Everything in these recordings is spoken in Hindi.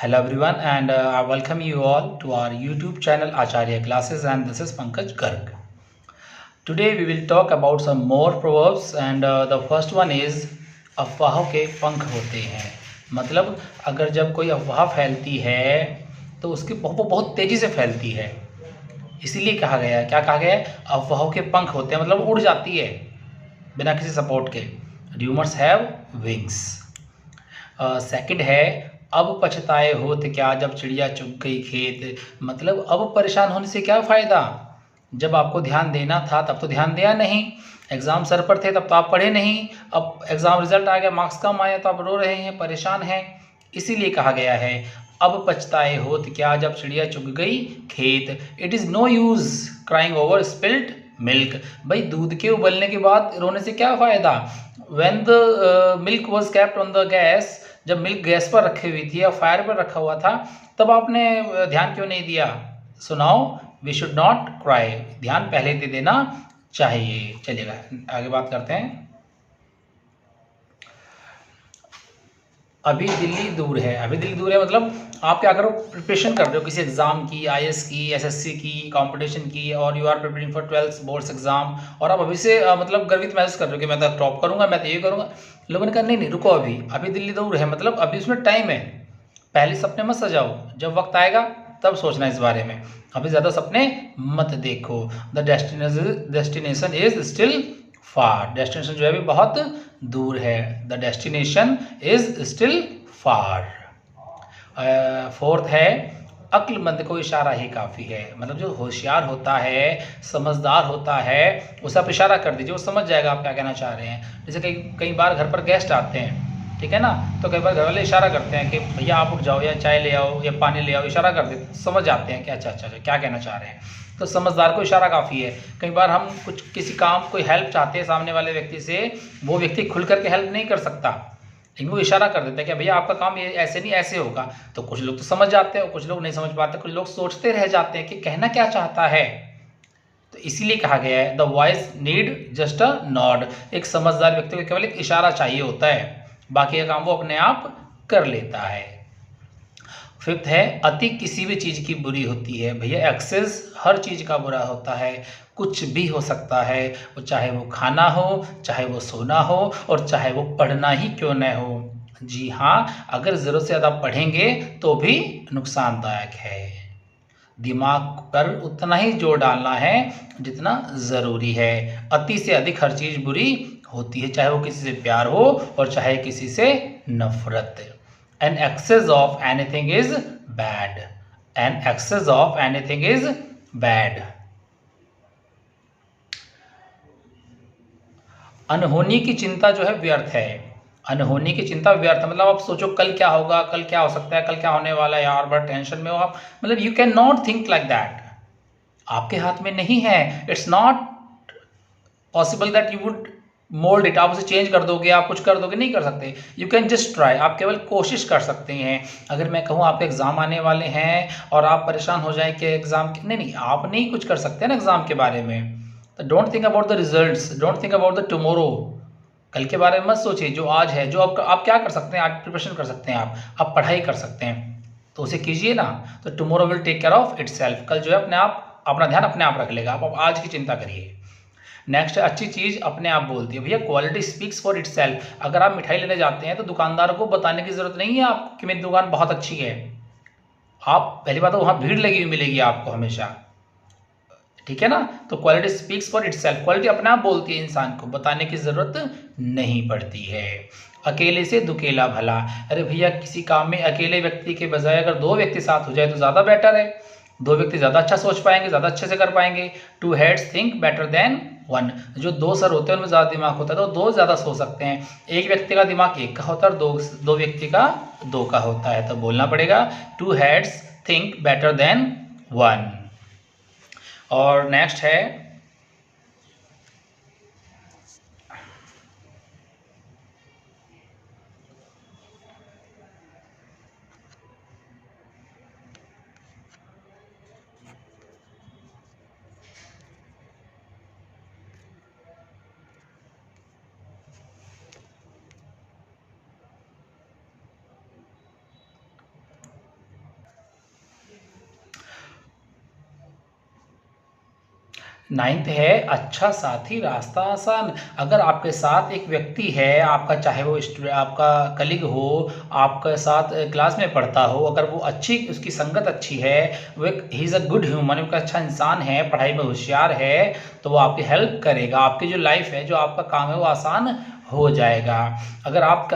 Hello everyone and I welcome you all to our YouTube channel Acharya Classes, and this is Pankaj Garg. Today we will talk about some more proverbs and the first one is अफवाहों के पंख होते हैं। मतलब अगर जब कोई अफवाह फैलती है तो उसकी बहुत तेज़ी से फैलती है, इसीलिए कहा गया है। क्या कहा गया है? अफवाहों के पंख होते हैं, मतलब उड़ जाती है बिना किसी सपोर्ट के। Rumours have wings. सेकंड है अब पछताए होत क्या जब चिड़िया चुग गई खेत। मतलब अब परेशान होने से क्या फ़ायदा, जब आपको ध्यान देना था तब तो ध्यान दिया नहीं, एग्ज़ाम सर पर थे तब तो आप पढ़े नहीं, अब एग्ज़ाम रिजल्ट आ गया, मार्क्स कम आए तो आप रो रहे हैं, परेशान हैं। इसीलिए कहा गया है अब पछताए होत क्या जब चिड़िया चुग गई खेत। It is no use crying over spilled milk. भाई दूध के उबलने के बाद रोने से क्या फ़ायदा। When the milk was kept on the gas, जब मिल्क गैस पर रखी हुई थी या फायर पर रखा हुआ था तब आपने ध्यान क्यों नहीं दिया। So now we should not cry, ध्यान पहले दे देना चाहिए। चलिएगा आगे बात करते हैं। अभी दिल्ली दूर है। अभी दिल्ली दूर है मतलब आप क्या करो, प्रिपरेशन कर रहे हो किसी एग्ज़ाम की, आईएएस की, एसएससी की, कंपटीशन की, और you are preparing for 12th boards exam, और आप अभी से मतलब गर्वित महसूस कर रहे हो कि मैं तो टॉप करूंगा, मैं तो ये करूंगा। लोगों ने कहा नहीं नहीं रुको, अभी अभी दिल्ली दूर है, मतलब अभी उसमें टाइम है। पहले सपने मत सजाओ, जब वक्त आएगा तब सोचना इस बारे में। अभी ज़्यादा सपने मत देखो। The destination is still far. Destination जो है अभी बहुत दूर है। The destination is still far. Fourth है अक्लमंद को इशारा ही काफ़ी है। मतलब जो होशियार होता है, समझदार होता है, उसे आप इशारा कर दीजिए, वो समझ जाएगा आप क्या कहना चाह रहे हैं। जैसे कई कई बार घर पर गेस्ट आते हैं, ठीक है ना, तो कई बार घर वाले इशारा करते हैं कि भैया आप उठ जाओ, या चाय ले आओ, या पानी ले आओ, इशारा कर देते, समझ जाते हैं कि अच्छा अच्छा अच्छा क्या कहना चाह रहे हैं। तो समझदार को इशारा काफ़ी है। कई बार हम कुछ किसी काम कोई हेल्प चाहते हैं सामने वाले व्यक्ति से, वो व्यक्ति खुल करके हेल्प नहीं कर सकता, लेकिन वो इशारा कर देता है कि भैया आपका काम ये ऐसे नहीं ऐसे होगा। तो कुछ लोग तो समझ जाते हैं और कुछ लोग नहीं समझ पाते, कुछ लोग सोचते रह जाते हैं कि कहना क्या चाहता है। तो इसीलिए कहा गया है the voice need just a nod. एक समझदार व्यक्ति को केवल एक इशारा चाहिए होता है, बाकी का काम वो अपने आप कर लेता है। फिफ्थ है अति किसी भी चीज़ की बुरी होती है। भैया एक्सेस हर चीज़ का बुरा होता है। कुछ भी हो सकता है, वो चाहे वो खाना हो, चाहे वो सोना हो, और चाहे वो पढ़ना ही क्यों न हो। जी हाँ, अगर ज़रूरत से ज़्यादा पढ़ेंगे तो भी नुकसानदायक है। दिमाग पर उतना ही जोर डालना है जितना ज़रूरी है। अति से अधिक हर चीज़ बुरी होती है, चाहे वो किसी से प्यार हो और चाहे किसी से नफरत। An excess of anything is bad. An excess of anything is bad. अनहोनी की चिंता जो है व्यर्थ है। अनहोनी की चिंता व्यर्थ है, मतलब आप सोचो कल क्या होगा, कल क्या हो सकता है, कल क्या होने वाला है, यार बड़ा टेंशन में हो आप, मतलब you can not think like that. आपके हाथ में नहीं है। It's not possible that you would mould it, आप उसे चेंज कर दोगे, आप कुछ कर दोगे, नहीं कर सकते। यू कैन जस्ट ट्राई, आप केवल कोशिश कर सकते हैं। अगर मैं कहूँ आपके एग्जाम आने वाले हैं और आप परेशान हो जाए कि एग्जाम नहीं नहीं, आप नहीं कुछ कर सकते ना एग्जाम के बारे में। तो don't think about the results, don't think about the tomorrow. कल के बारे में मत सोचिए, जो आज है, जो आप क्या कर सकते हैं, आज प्रिपरेशन कर सकते हैं, आप पढ़ाई कर सकते हैं, तो उसे कीजिए ना। तो tomorrow will take care of itself. कल जो है अपने आप अपना ध्यान अपने आप रख लेगा। आप आज की चिंता करिए। नेक्स्ट, अच्छी चीज़ अपने आप बोलती है। भैया क्वालिटी स्पीक्स फॉर इटसेल्फ। अगर आप मिठाई लेने जाते हैं तो दुकानदार को बताने की ज़रूरत नहीं है आपको कि मेरी दुकान बहुत अच्छी है। आप पहली बात तो वहाँ भीड़ लगी हुई मिलेगी आपको हमेशा, ठीक है ना। तो quality speaks for itself, quality अपने आप बोलती है, इंसान को बताने की ज़रूरत नहीं पड़ती है। अकेले से दुकेला भला। अरे भैया किसी काम में अकेले व्यक्ति के बजाय अगर दो व्यक्ति साथ हो जाए तो ज़्यादा बेटर है। दो व्यक्ति ज़्यादा अच्छा सोच पाएंगे, ज़्यादा अच्छे से कर पाएंगे। Two heads think better than one. जो दो सर होते हैं उनमें ज़्यादा दिमाग होता है तो दो ज़्यादा सोच सकते हैं। एक व्यक्ति का दिमाग एक का होता है और दो व्यक्ति का दो का होता है। तो बोलना पड़ेगा two heads think better than one. और नेक्स्ट है नाइन्थ है अच्छा साथी रास्ता आसान। अगर आपके साथ एक व्यक्ति है, आपका चाहे वो आपका कलीग हो, आपके साथ क्लास में पढ़ता हो, अगर वो अच्छी उसकी संगत अच्छी है, वो एक he is a good human, एक अच्छा इंसान है, पढ़ाई में होशियार है, तो वो आपकी हेल्प करेगा, आपकी जो लाइफ है, जो आपका काम है वो आसान हो जाएगा। अगर आप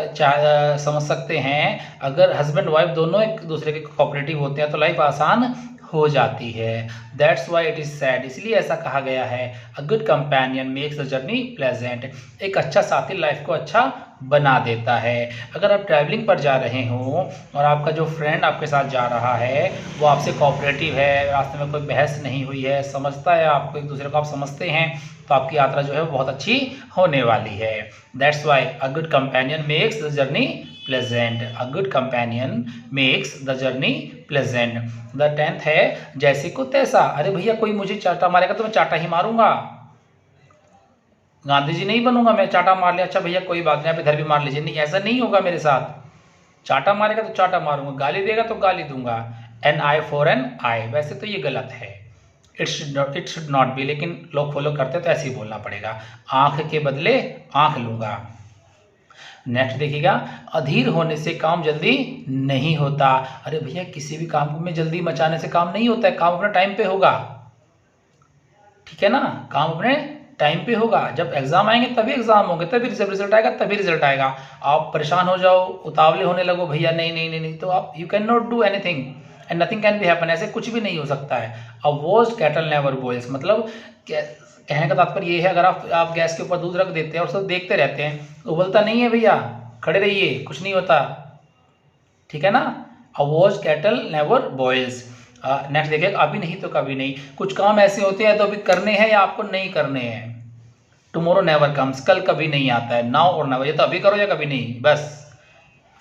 समझ सकते हैं, अगर हस्बैंड वाइफ दोनों एक दूसरे के कोऑपरेटिव होते हैं तो लाइफ आसान हो जाती है। That's why it is sad, इसलिए ऐसा कहा गया है, a good companion makes the journey pleasant. एक अच्छा साथी लाइफ को अच्छा बना देता है। अगर आप ट्रैवलिंग पर जा रहे हो और आपका जो फ्रेंड आपके साथ जा रहा है वो आपसे कोऑपरेटिव है, रास्ते में कोई बहस नहीं हुई है, समझता है आपको, एक दूसरे को आप समझते हैं, तो आपकी यात्रा जो है वो बहुत अच्छी होने वाली है। That's why a good companion makes the journey pleasant. A good companion makes the journey pleasant. The 10th है जैसे को तैसा। अरे भैया कोई मुझे चाटा मारेगा तो मैं चाटा ही मारूंगा, गांधी जी नहीं बनूंगा मैं, चाटा मार लिया अच्छा भैया कोई बात नहीं आप इधर भी मार लीजिए, नहीं ऐसा नहीं होगा मेरे साथ। चाटा मारेगा तो चाटा मारूंगा, गाली देगा तो गाली दूंगा। एन आई फॉर एन आई, वैसे तो ये गलत है, इट शुड नॉट बी, लेकिन लोग फॉलो करते तो ऐसे ही बोलना पड़ेगा। आंख के बदले आंख लूंगा। नेक्स्ट देखिएगा, अधीर होने से काम जल्दी नहीं होता। अरे भैया किसी भी काम में जल्दी मचाने से काम नहीं होता है, काम अपने टाइम पे होगा, ठीक है ना, काम अपने टाइम पे होगा। जब एग्जाम आएंगे तभी एग्जाम होंगे, तभी जब रिजल्ट आएगा तभी रिजल्ट आएगा। आप परेशान हो जाओ, उतावले होने लगो भैया नहीं नहीं नहीं नहीं, तो आप you can not do anything and nothing can be happen, ऐसे कुछ भी नहीं हो सकता है। अ वॉस्ट कैटल नेवर बॉइल्स, मतलब कहने का तात्पर्य ये है, अगर आप गैस के ऊपर दूध रख देते हैं और सब देखते रहते हैं, उबलता नहीं है भैया, खड़े रहिए कुछ नहीं होता, ठीक है ना। A watched kettle never boils. Next देखिए, अभी नहीं तो कभी नहीं। कुछ काम ऐसे होते हैं तो अभी करने हैं या आपको नहीं करने हैं। टुमारो नेवर कम्स, कल कभी नहीं आता है। नाउ और नेवर, ये तो अभी करो या कभी नहीं, बस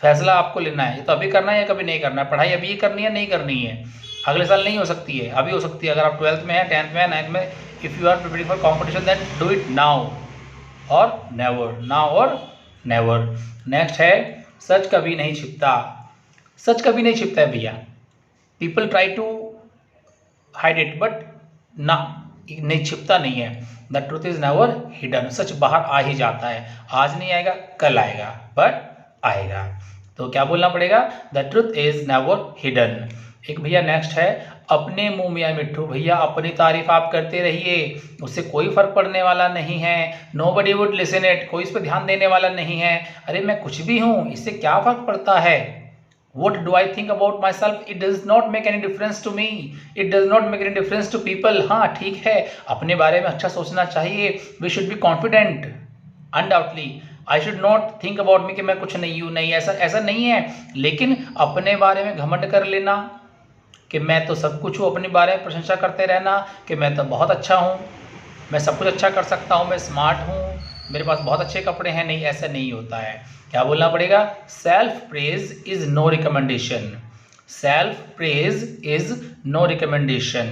फैसला आपको लेना है, ये तो अभी करना है या कभी नहीं करना है। पढ़ाई अभी करनी है नहीं करनी है, अगले साल नहीं हो सकती है, अभी हो सकती है। अगर आप 12th में है, 10th में है, 9th में, if you are preparing for competition then do it now or never, now or never. Next है सच कभी नहीं छिपता। सच कभी नहीं छिपता है भैया, people try to hide it but ना, नहीं छिपता नहीं है। The truth is never hidden, सच बाहर आ ही जाता है, आज नहीं आएगा कल आएगा बट आएगा। तो क्या बोलना पड़ेगा, the truth is never hidden. एक भैया नेक्स्ट है, अपने मुंह मियाँ मिट्ठू। भैया अपनी तारीफ आप करते रहिए, उससे कोई फर्क पड़ने वाला नहीं है। नोबडी वुड लिसन इट, कोई इस पर ध्यान देने वाला नहीं है। अरे मैं कुछ भी हूँ, इससे क्या फर्क पड़ता है। What do I think about myself? It does not make any difference to me. It does not make any difference to people. हाँ ठीक है, अपने बारे में अच्छा सोचना चाहिए। We should be confident, undoubtedly. I should not think about me कि मैं कुछ नहीं हूँ, नहीं ऐसा नहीं है। लेकिन अपने बारे में घमंड कर लेना कि मैं तो सब कुछ हूँ, अपने बारे में प्रशंसा करते रहना कि मैं तो बहुत अच्छा हूँ, मैं सब कुछ अच्छा कर सकता हूँ, मैं स्मार्ट हूँ, मेरे पास बहुत अच्छे कपड़े हैं, नहीं ऐसा नहीं होता है। क्या बोलना पड़ेगा, self praise is no recommendation. Self praise is no recommendation,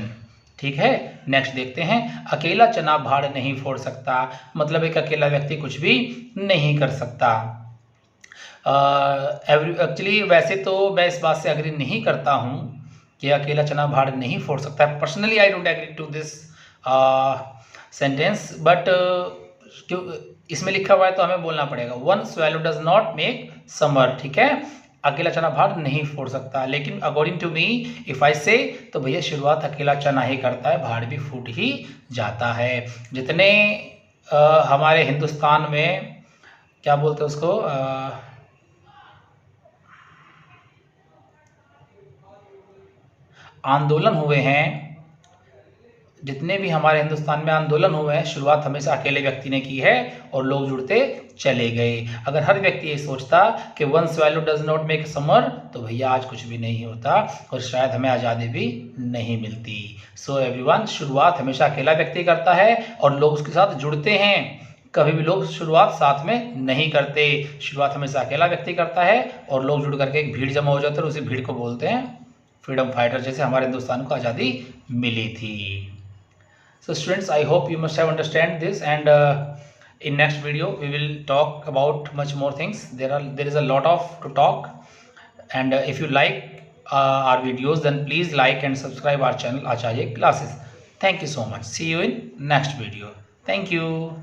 ठीक है। नेक्स्ट देखते हैं, अकेला चना भाड़ नहीं फोड़ सकता, मतलब एक अकेला व्यक्ति कुछ भी नहीं कर सकता। एक्चुअली वैसे तो मैं इस बात से एग्री नहीं करता हूँ कि अकेला चना भाड़ नहीं फोड़ सकता है। Personally I don't agree to this sentence, but क्यों इसमें लिखा हुआ है तो हमें बोलना पड़ेगा। One swallow does not make summer, ठीक है, अकेला चना भाड़ नहीं फोड़ सकता। लेकिन according to me if I say, तो भैया शुरुआत अकेला चना ही करता है, भाड़ भी फूट ही जाता है। जितने हमारे हिंदुस्तान में क्या बोलते हैं उसको, आंदोलन हुए हैं, जितने भी हमारे हिंदुस्तान में आंदोलन हुए हैं, शुरुआत हमेशा अकेले व्यक्ति ने की है और लोग जुड़ते चले गए। अगर हर व्यक्ति ये सोचता कि one swallow does not make summer, तो भैया आज कुछ भी नहीं होता और शायद हमें आज़ादी भी नहीं मिलती। सो एवरीवन, शुरुआत हमेशा अकेला व्यक्ति करता है और लोग उसके साथ जुड़ते हैं। कभी भी लोग शुरुआत साथ में नहीं करते, शुरुआत हमेशा अकेला व्यक्ति करता है और लोग जुड़ करके एक भीड़ जमा हो जाते हैं, उसी भीड़ को बोलते हैं फ्रीडम फाइटर, जैसे हमारे हिंदुस्तान को आज़ादी मिली थी। So students, I hope you must have understand this, and in next video we will talk about much more things. There is a lot of to talk, and if you like our videos, then please like and subscribe our channel Acharya Classes. Thank you so much. See you in next video. Thank you.